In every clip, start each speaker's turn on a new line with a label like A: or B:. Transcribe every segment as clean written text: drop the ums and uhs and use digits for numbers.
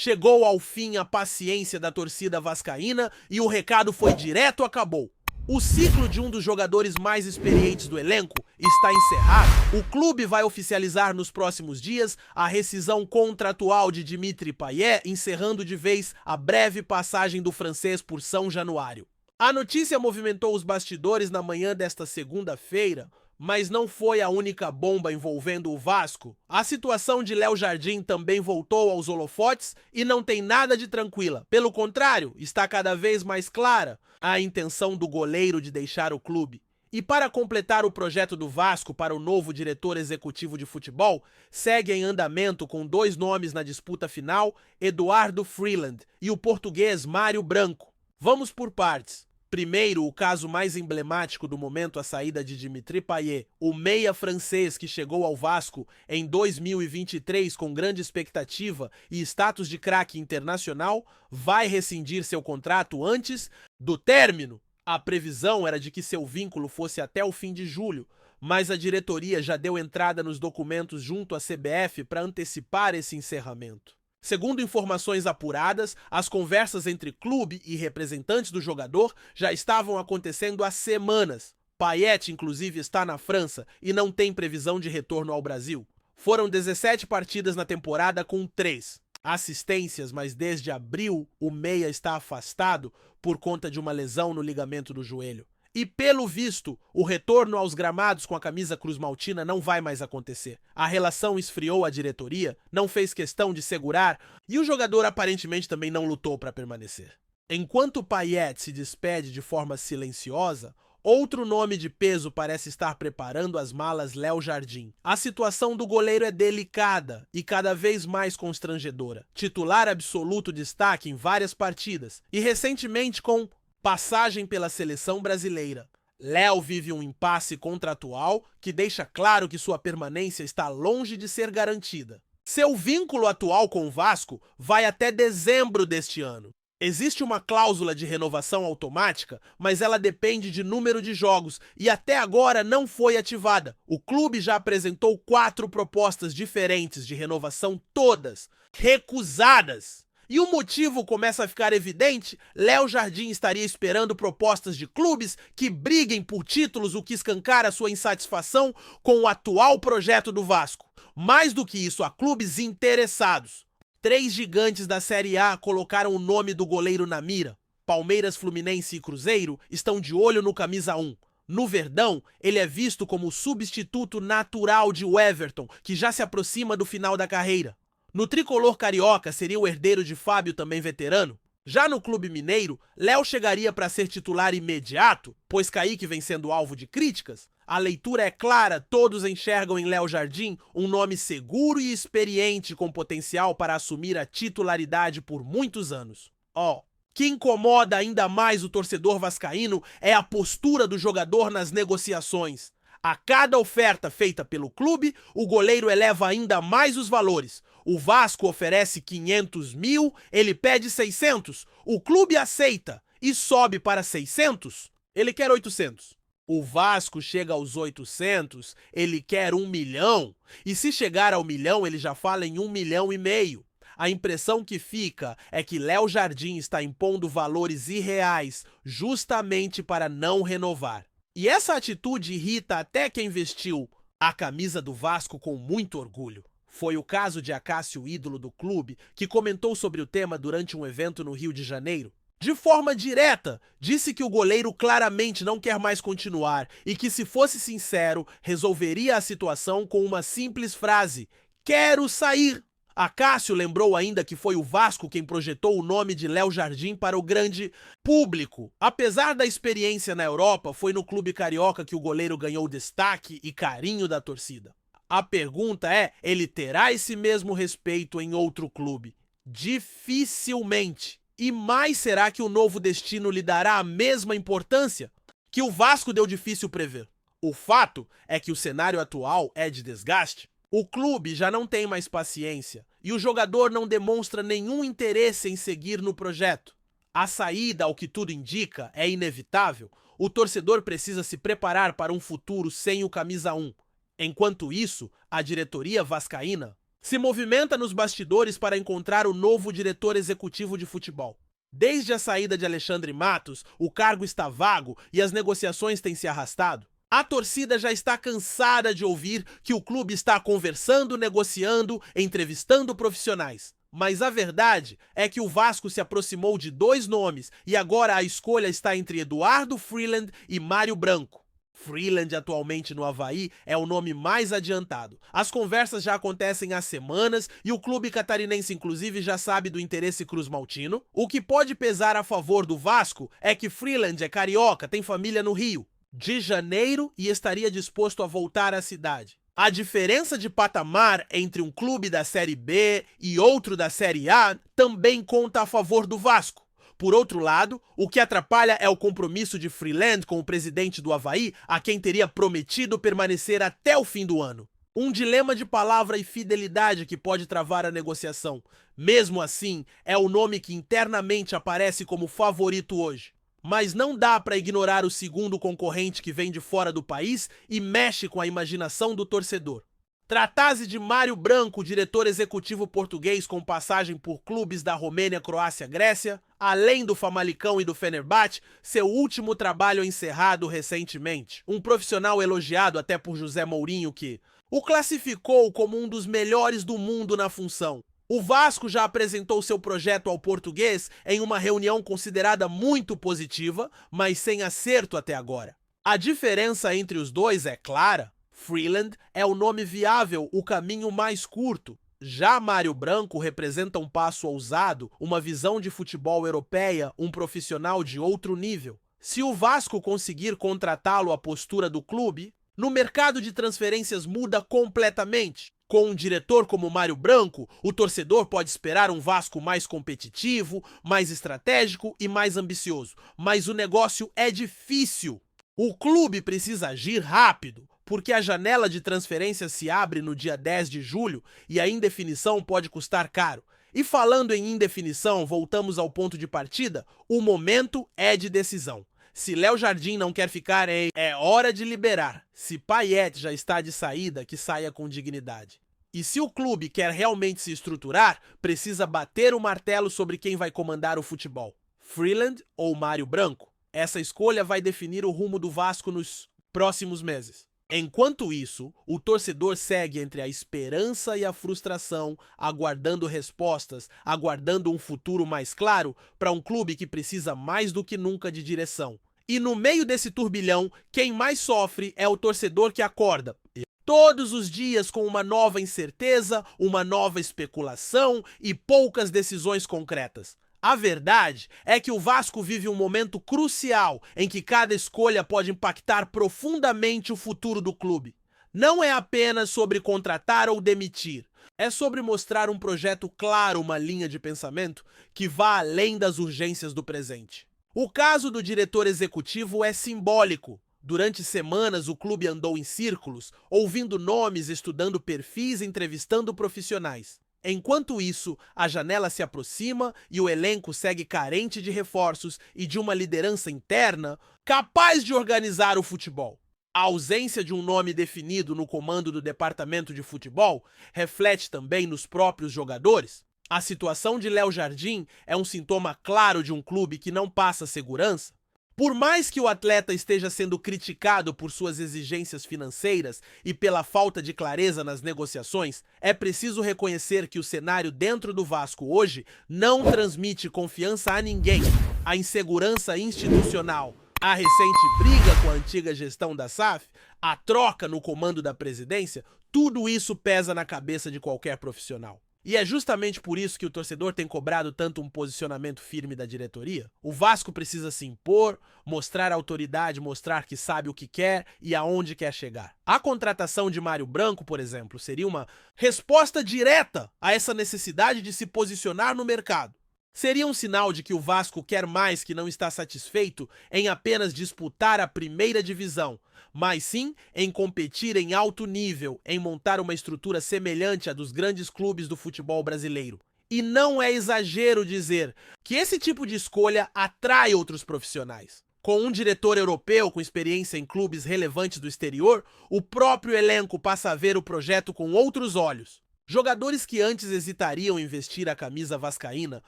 A: Chegou ao fim a paciência da torcida vascaína e o recado foi direto: acabou. O ciclo de um dos jogadores mais experientes do elenco está encerrado. O clube vai oficializar nos próximos dias a rescisão contratual de Dimitri Payet, encerrando de vez a breve passagem do francês por São Januário. A notícia movimentou os bastidores na manhã desta segunda-feira, mas não foi a única bomba envolvendo o Vasco. A situação de Léo Jardim também voltou aos holofotes e não tem nada de tranquila. Pelo contrário, está cada vez mais clara a intenção do goleiro de deixar o clube. E para completar o projeto do Vasco para o novo diretor executivo de futebol, segue em andamento com dois nomes na disputa final, Eduardo Freeland e o português Mário Branco. Vamos por partes. Primeiro, o caso mais emblemático do momento, a saída de Dimitri Payet, o meia francês que chegou ao Vasco em 2023 com grande expectativa e status de craque internacional, vai rescindir seu contrato antes do término. A previsão era de que seu vínculo fosse até o fim de julho, mas a diretoria já deu entrada nos documentos junto à CBF para antecipar esse encerramento. Segundo informações apuradas, as conversas entre clube e representantes do jogador já estavam acontecendo há semanas. Payet, inclusive, está na França e não tem previsão de retorno ao Brasil. Foram 17 partidas na temporada com 3 assistências, mas desde abril o meia está afastado por conta de uma lesão no ligamento do joelho. E pelo visto, o retorno aos gramados com a camisa cruz-maltina não vai mais acontecer. A relação esfriou a diretoria, não fez questão de segurar e o jogador aparentemente também não lutou para permanecer. Enquanto Payet se despede de forma silenciosa, outro nome de peso parece estar preparando as malas: Léo Jardim. A situação do goleiro é delicada e cada vez mais constrangedora. Titular absoluto, destaque em várias partidas e recentemente com passagem pela seleção brasileira. Léo vive um impasse contratual que deixa claro que sua permanência está longe de ser garantida. Seu vínculo atual com o Vasco vai até dezembro deste ano. Existe uma cláusula de renovação automática, mas ela depende de número de jogos e até agora não foi ativada. O clube já apresentou 4 propostas diferentes de renovação, todas recusadas. E o motivo começa a ficar evidente: Léo Jardim estaria esperando propostas de clubes que briguem por títulos, o que escancara sua insatisfação com o atual projeto do Vasco. Mais do que isso, há clubes interessados. 3 gigantes da Série A colocaram o nome do goleiro na mira. Palmeiras, Fluminense e Cruzeiro estão de olho no camisa 1. No Verdão, ele é visto como o substituto natural de Everton, que já se aproxima do final da carreira. No tricolor carioca, seria o herdeiro de Fábio, também veterano. Já no clube mineiro, Léo chegaria para ser titular imediato, pois Kaique vem sendo alvo de críticas. A leitura é clara, todos enxergam em Léo Jardim um nome seguro e experiente com potencial para assumir a titularidade por muitos anos. O que incomoda ainda mais o torcedor vascaíno é a postura do jogador nas negociações. A cada oferta feita pelo clube, o goleiro eleva ainda mais os valores. O Vasco oferece 500 mil, ele pede 600. O clube aceita e sobe para 600, ele quer 800. O Vasco chega aos 800, ele quer 1 milhão. E se chegar ao milhão, ele já fala em 1,5 milhão. A impressão que fica é que Léo Jardim está impondo valores irreais justamente para não renovar. E essa atitude irrita até quem vestiu a camisa do Vasco com muito orgulho. Foi o caso de Acácio, ídolo do clube, que comentou sobre o tema durante um evento no Rio de Janeiro. De forma direta, disse que o goleiro claramente não quer mais continuar e que, se fosse sincero, resolveria a situação com uma simples frase: quero sair. Acácio lembrou ainda que foi o Vasco quem projetou o nome de Léo Jardim para o grande público. Apesar da experiência na Europa, foi no clube carioca que o goleiro ganhou destaque e carinho da torcida. A pergunta é: ele terá esse mesmo respeito em outro clube? Dificilmente. E mais, será que o novo destino lhe dará a mesma importância? Que o Vasco deu difícil prever. O fato é que o cenário atual é de desgaste. O clube já não tem mais paciência e o jogador não demonstra nenhum interesse em seguir no projeto. A saída, ao que tudo indica, é inevitável. O torcedor precisa se preparar para um futuro sem o camisa 1. Enquanto isso, a diretoria vascaína se movimenta nos bastidores para encontrar o novo diretor executivo de futebol. Desde a saída de Alexandre Matos, o cargo está vago e as negociações têm se arrastado. A torcida já está cansada de ouvir que o clube está conversando, negociando, entrevistando profissionais. Mas a verdade é que o Vasco se aproximou de 2 nomes e agora a escolha está entre Eduardo Freeland e Mário Branco. Freeland, atualmente no Avaí, é o nome mais adiantado. As conversas já acontecem há semanas e o clube catarinense, inclusive, já sabe do interesse cruzmaltino. O que pode pesar a favor do Vasco é que Freeland é carioca, tem família no Rio de Janeiro e estaria disposto a voltar à cidade. A diferença de patamar entre um clube da Série B e outro da Série A também conta a favor do Vasco. Por outro lado, o que atrapalha é o compromisso de Freeland com o presidente do Avaí, a quem teria prometido permanecer até o fim do ano. Um dilema de palavra e fidelidade que pode travar a negociação. Mesmo assim, é o nome que internamente aparece como favorito hoje. Mas não dá para ignorar o segundo concorrente que vem de fora do país e mexe com a imaginação do torcedor. Trata-se de Mário Branco, diretor executivo português com passagem por clubes da Romênia, Croácia, Grécia, além do Famalicão e do Fenerbahçe, seu último trabalho encerrado recentemente. Um profissional elogiado até por José Mourinho que o classificou como um dos melhores do mundo na função. O Vasco já apresentou seu projeto ao português em uma reunião considerada muito positiva, mas sem acerto até agora. A diferença entre os dois é clara. Freeland é o nome viável, o caminho mais curto. Já Mário Branco representa um passo ousado, uma visão de futebol europeia, um profissional de outro nível. Se o Vasco conseguir contratá-lo à postura do clube, no mercado de transferências muda completamente. Com um diretor como Mário Branco, o torcedor pode esperar um Vasco mais competitivo, mais estratégico e mais ambicioso. Mas o negócio é difícil. O clube precisa agir rápido, porque a janela de transferência se abre no dia 10 de julho e a indefinição pode custar caro. E falando em indefinição, voltamos ao ponto de partida, o momento é de decisão. Se Léo Jardim não quer ficar, é hora de liberar. Se Payet já está de saída, que saia com dignidade. E se o clube quer realmente se estruturar, precisa bater o martelo sobre quem vai comandar o futebol. Freeland ou Mário Branco? Essa escolha vai definir o rumo do Vasco nos próximos meses. Enquanto isso, o torcedor segue entre a esperança e a frustração, aguardando respostas, aguardando um futuro mais claro para um clube que precisa mais do que nunca de direção. E no meio desse turbilhão, quem mais sofre é o torcedor que acorda todos os dias com uma nova incerteza, uma nova especulação e poucas decisões concretas. A verdade é que o Vasco vive um momento crucial em que cada escolha pode impactar profundamente o futuro do clube. Não é apenas sobre contratar ou demitir, é sobre mostrar um projeto claro, uma linha de pensamento que vá além das urgências do presente. O caso do diretor executivo é simbólico. Durante semanas, o clube andou em círculos, ouvindo nomes, estudando perfis, entrevistando profissionais. Enquanto isso, a janela se aproxima e o elenco segue carente de reforços e de uma liderança interna capaz de organizar o futebol. A ausência de um nome definido no comando do departamento de futebol reflete também nos próprios jogadores. A situação de Léo Jardim é um sintoma claro de um clube que não passa segurança. Por mais que o atleta esteja sendo criticado por suas exigências financeiras e pela falta de clareza nas negociações, é preciso reconhecer que o cenário dentro do Vasco hoje não transmite confiança a ninguém. A insegurança institucional, a recente briga com a antiga gestão da SAF, a troca no comando da presidência, tudo isso pesa na cabeça de qualquer profissional. E é justamente por isso que o torcedor tem cobrado tanto um posicionamento firme da diretoria. O Vasco precisa se impor, mostrar autoridade, mostrar que sabe o que quer e aonde quer chegar. A contratação de Mário Branco, por exemplo, seria uma resposta direta a essa necessidade de se posicionar no mercado. Seria um sinal de que o Vasco quer mais, que não está satisfeito em apenas disputar a primeira divisão, mas sim em competir em alto nível, em montar uma estrutura semelhante à dos grandes clubes do futebol brasileiro. E não é exagero dizer que esse tipo de escolha atrai outros profissionais. Com um diretor europeu com experiência em clubes relevantes do exterior, o próprio elenco passa a ver o projeto com outros olhos. Jogadores que antes hesitariam em vestir a camisa vascaína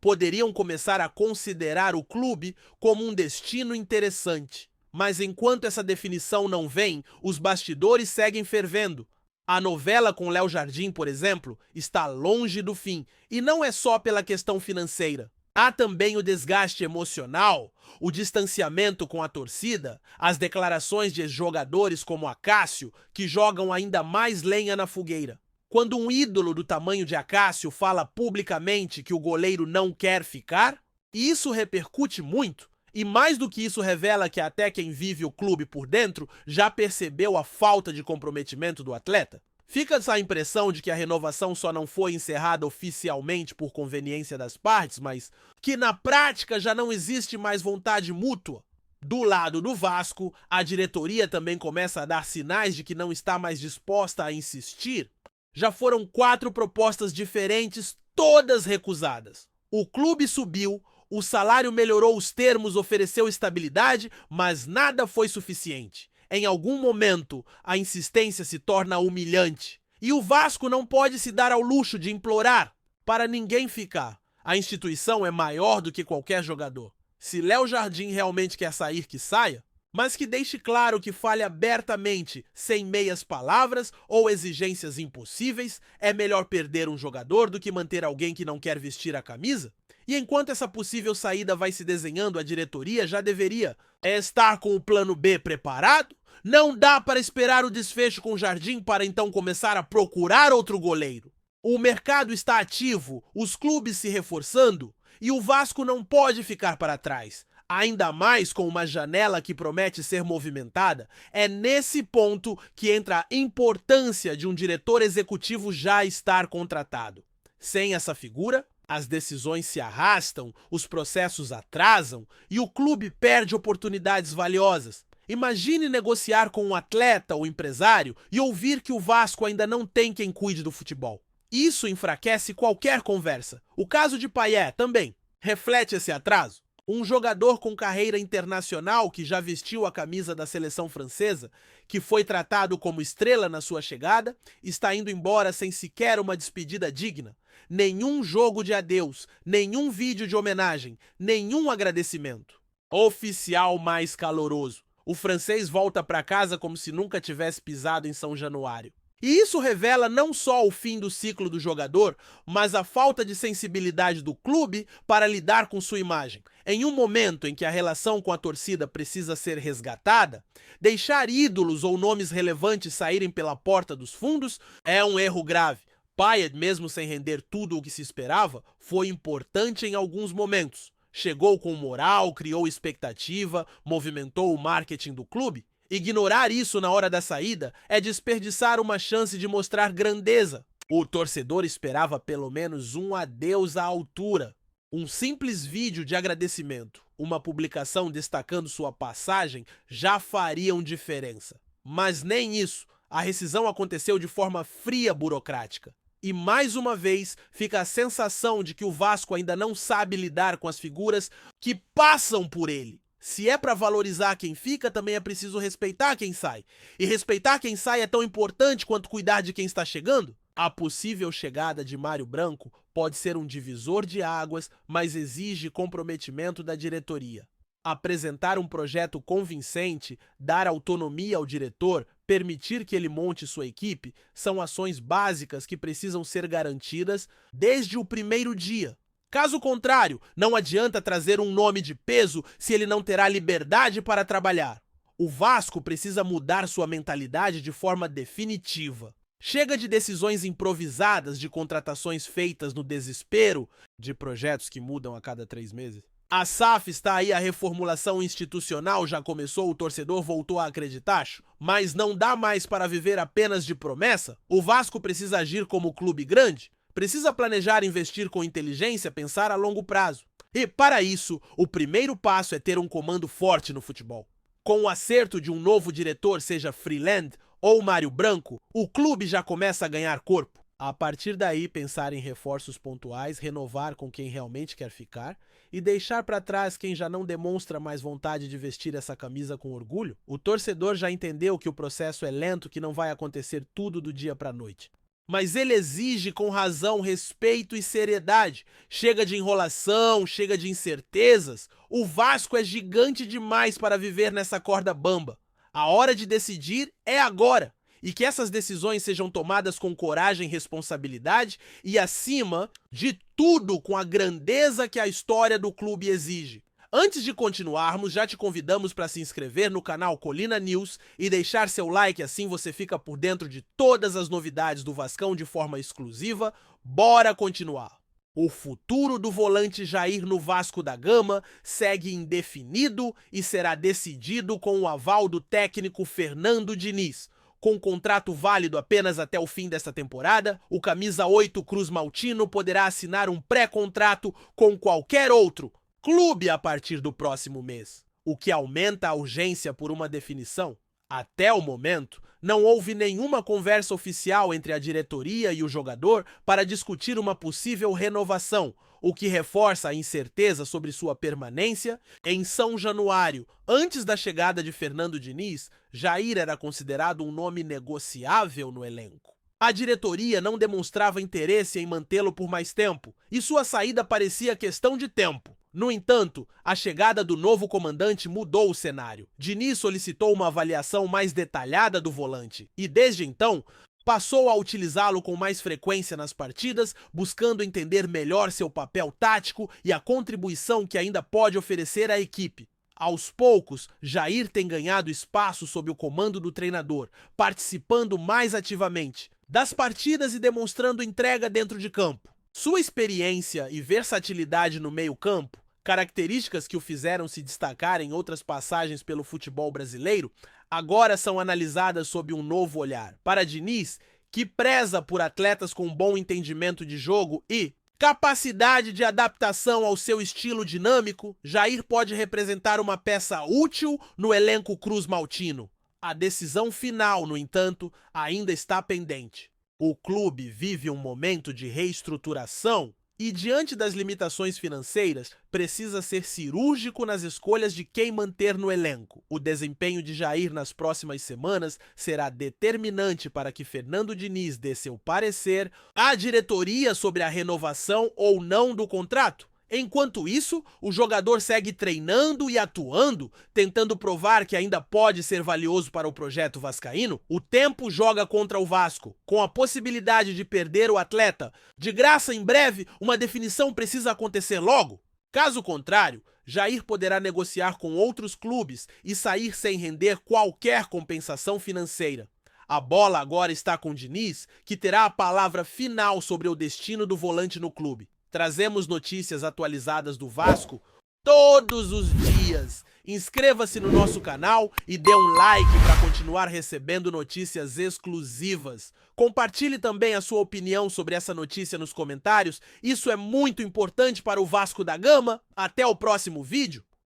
A: poderiam começar a considerar o clube como um destino interessante. Mas enquanto essa definição não vem, os bastidores seguem fervendo. A novela com Léo Jardim, por exemplo, está longe do fim, e não é só pela questão financeira. Há também o desgaste emocional, o distanciamento com a torcida, as declarações de jogadores como Acácio, que jogam ainda mais lenha na fogueira. Quando um ídolo do tamanho de Acácio fala publicamente que o goleiro não quer ficar, isso repercute muito. E mais do que isso, revela que até quem vive o clube por dentro já percebeu a falta de comprometimento do atleta. Fica essa impressão de que a renovação só não foi encerrada oficialmente por conveniência das partes, mas que na prática já não existe mais vontade mútua. Do lado do Vasco, a diretoria também começa a dar sinais de que não está mais disposta a insistir. Já foram 4 propostas diferentes, todas recusadas. O clube subiu, o salário melhorou os termos, ofereceu estabilidade, mas nada foi suficiente. Em algum momento, a insistência se torna humilhante. E o Vasco não pode se dar ao luxo de implorar para ninguém ficar. A instituição é maior do que qualquer jogador. Se Léo Jardim realmente quer sair, que saia, mas que deixe claro que fale abertamente, sem meias palavras ou exigências impossíveis. É melhor perder um jogador do que manter alguém que não quer vestir a camisa? E enquanto essa possível saída vai se desenhando, a diretoria já deveria estar com o plano B preparado. Não dá para esperar o desfecho com o Jardim para então começar a procurar outro goleiro. O mercado está ativo, os clubes se reforçando, e o Vasco não pode ficar para trás. Ainda mais com uma janela que promete ser movimentada. É nesse ponto que entra a importância de um diretor executivo já estar contratado. Sem essa figura, as decisões se arrastam, os processos atrasam e o clube perde oportunidades valiosas. Imagine negociar com um atleta ou empresário e ouvir que o Vasco ainda não tem quem cuide do futebol. Isso enfraquece qualquer conversa. O caso de Payet também reflete esse atraso. Um jogador com carreira internacional que já vestiu a camisa da seleção francesa, que foi tratado como estrela na sua chegada, está indo embora sem sequer uma despedida digna. Nenhum jogo de adeus, nenhum vídeo de homenagem, nenhum agradecimento. Oficial mais caloroso. O francês volta para casa como se nunca tivesse pisado em São Januário. E isso revela não só o fim do ciclo do jogador, mas a falta de sensibilidade do clube para lidar com sua imagem. Em um momento em que a relação com a torcida precisa ser resgatada, deixar ídolos ou nomes relevantes saírem pela porta dos fundos é um erro grave. Payet, mesmo sem render tudo o que se esperava, foi importante em alguns momentos. Chegou com moral, criou expectativa, movimentou o marketing do clube. Ignorar isso na hora da saída é desperdiçar uma chance de mostrar grandeza. O torcedor esperava pelo menos um adeus à altura. Um simples vídeo de agradecimento, uma publicação destacando sua passagem já fariam diferença. Mas nem isso. A rescisão aconteceu de forma fria, burocrática. E mais uma vez fica a sensação de que o Vasco ainda não sabe lidar com as figuras que passam por ele. Se é para valorizar quem fica, também é preciso respeitar quem sai. E respeitar quem sai é tão importante quanto cuidar de quem está chegando? A possível chegada de Mário Branco pode ser um divisor de águas, mas exige comprometimento da diretoria. Apresentar um projeto convincente, dar autonomia ao diretor, permitir que ele monte sua equipe, são ações básicas que precisam ser garantidas desde o primeiro dia. Caso contrário, não adianta trazer um nome de peso se ele não terá liberdade para trabalhar. O Vasco precisa mudar sua mentalidade de forma definitiva. Chega de decisões improvisadas, de contratações feitas no desespero, de projetos que mudam a cada 3 meses. A SAF está aí, a reformulação institucional já começou, o torcedor voltou a acreditar, mas não dá mais para viver apenas de promessa. O Vasco precisa agir como clube grande, precisa planejar, investir com inteligência, pensar a longo prazo. E, para isso, o primeiro passo é ter um comando forte no futebol. Com o acerto de um novo diretor, seja Freeland ou Mário Branco, o clube já começa a ganhar corpo. A partir daí, pensar em reforços pontuais, renovar com quem realmente quer ficar e deixar para trás quem já não demonstra mais vontade de vestir essa camisa com orgulho. O torcedor já entendeu que o processo é lento, que não vai acontecer tudo do dia para a noite. mas ele exige com razão respeito e seriedade. Chega de enrolação, chega de incertezas. O Vasco é gigante demais para viver nessa corda bamba. A hora de decidir é agora. E que essas decisões sejam tomadas com coragem e responsabilidade e, acima de tudo, com a grandeza que a história do clube exige. Antes de continuarmos, já te convidamos para se inscrever no canal Colina News e deixar seu like, assim você fica por dentro de todas as novidades do Vascão de forma exclusiva. Bora continuar! O futuro do volante Jair no Vasco da Gama segue indefinido e será decidido com o aval do técnico Fernando Diniz. Com contrato válido apenas até o fim desta temporada, o camisa 8 Cruz Maltino poderá assinar um pré-contrato com qualquer outro clube a partir do próximo mês, o que aumenta a urgência por uma definição. Até o momento, não houve nenhuma conversa oficial entre a diretoria e o jogador para discutir uma possível renovação, o que reforça a incerteza sobre sua permanência. Em São Januário, antes da chegada de Fernando Diniz, Jair era considerado um nome negociável no elenco. A diretoria não demonstrava interesse em mantê-lo por mais tempo, e sua saída parecia questão de tempo. No entanto, a chegada do novo comandante mudou o cenário. Diniz solicitou uma avaliação mais detalhada do volante e, desde então, passou a utilizá-lo com mais frequência nas partidas, buscando entender melhor seu papel tático e a contribuição que ainda pode oferecer à equipe. Aos poucos, Jair tem ganhado espaço sob o comando do treinador, participando mais ativamente das partidas e demonstrando entrega dentro de campo. Sua experiência e versatilidade no meio-campo, características que o fizeram se destacar em outras passagens pelo futebol brasileiro, agora são analisadas sob um novo olhar. Para Diniz, que preza por atletas com bom entendimento de jogo e capacidade de adaptação ao seu estilo dinâmico, Jair pode representar uma peça útil no elenco Cruz Maltino. A decisão final, no entanto, ainda está pendente. O clube vive um momento de reestruturação e, diante das limitações financeiras, precisa ser cirúrgico nas escolhas de quem manter no elenco. O desempenho de Jair nas próximas semanas será determinante para que Fernando Diniz dê seu parecer à diretoria sobre a renovação ou não do contrato. Enquanto isso, o jogador segue treinando e atuando, tentando provar que ainda pode ser valioso para o projeto vascaíno. O tempo joga contra o Vasco, com a possibilidade de perder o atleta. De graça, em breve, uma definição precisa acontecer logo. Caso contrário, Jair poderá negociar com outros clubes e sair sem render qualquer compensação financeira. A bola agora está com Diniz, que terá a palavra final sobre o destino do volante no clube. Trazemos notícias atualizadas do Vasco todos os dias. Inscreva-se no nosso canal e dê um like para continuar recebendo notícias exclusivas. Compartilhe também a sua opinião sobre essa notícia nos comentários. Isso é muito importante para o Vasco da Gama. Até o próximo vídeo.